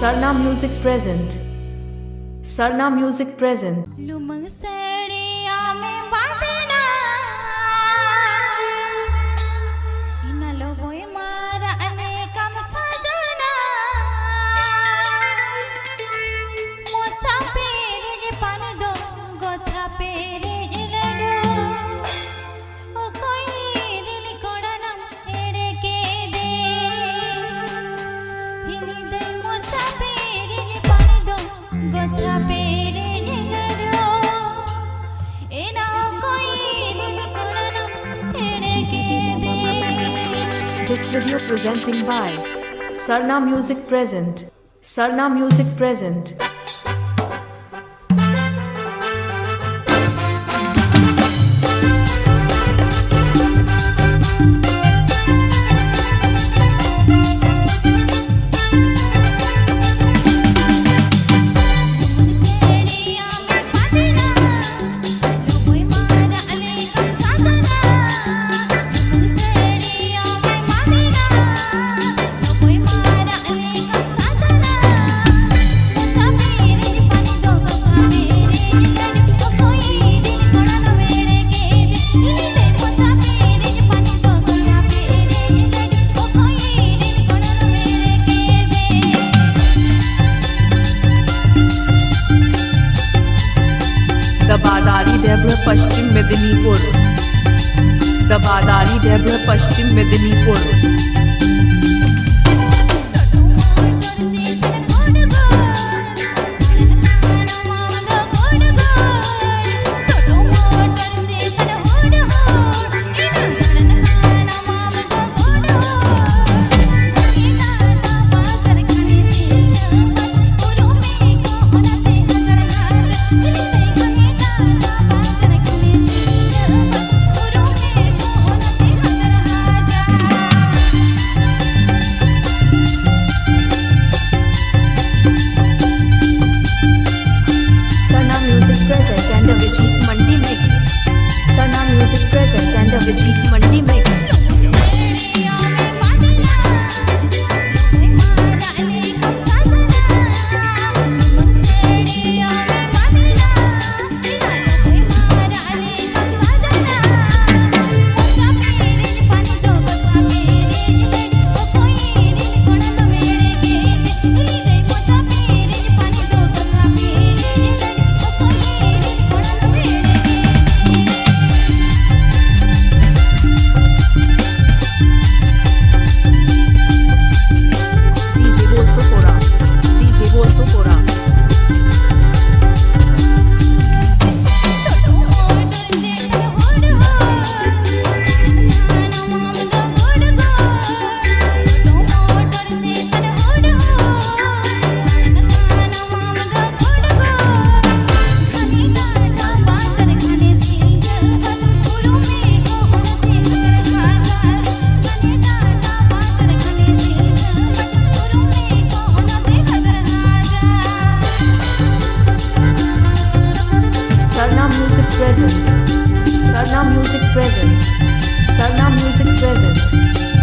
Sarna music present. Sarna music present. Lumang Sari ame badena inalo boy mara anekam sajana mocha pere ge panado gotha pere ilado o koi dili kodanam ere ke de hini de mocha pere ge panado gotha pere This video presenting by Sarna Music Present. Sarna Music Present. Dabadari Debra Paschim Medinipur. Dabadari Debra Paschim Medinipur. Sarna Music Present. Sarna Music Present. Sarna Music Present.